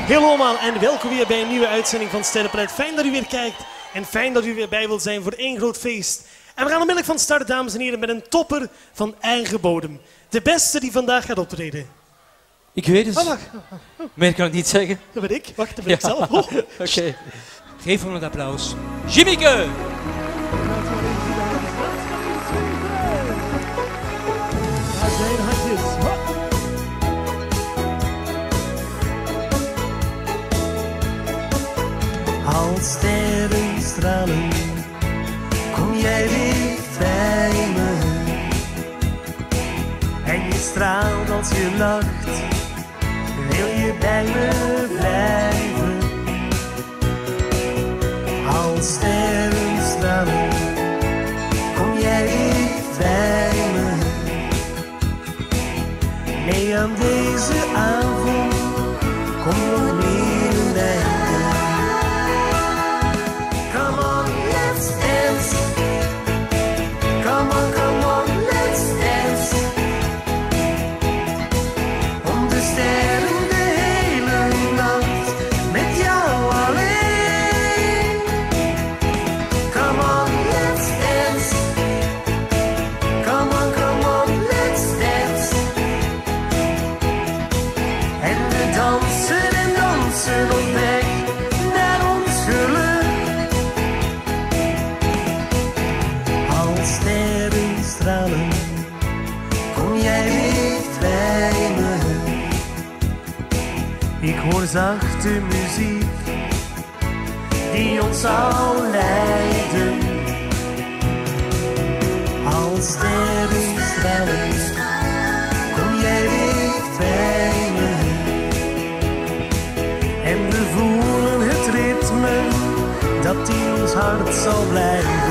Hallo allemaal en welkom weer bij een nieuwe uitzending van Sterrenplanet. Fijn dat u weer kijkt en fijn dat u weer bij wilt zijn voor één groot feest. En we gaan onmiddellijk van start, dames en heren, met een topper van eigen bodem. De beste die vandaag gaat optreden. Ik weet het. Oh, wacht. Meer kan ik niet zeggen. Dat ben ik. Wacht, dat ben ik zelf. Oh. Oké. Geef hem een applaus. Jimmike! Daar zijn handjes. Als sterren stralen, kom jij dicht bij me. En je straalt als je lacht, wil je bij me blijven. Als sterren stralen, kom jij dicht bij me. Nee, aan deze avond, kom nog meer bij me. Come on, let's dance. Come on, let's dance. Om de sterren de hele nacht met jou alleen. Come on, let's dance. Come on, let's dance. En we dansen op weg naar ons geluk. Als sterren stralen, kom jij dicht bij me. Ik hoor zachte muziek die ons zal leiden. Als sterren stralen, kom jij dicht bij me. En we voelen het ritme dat in ons hart zal blijven.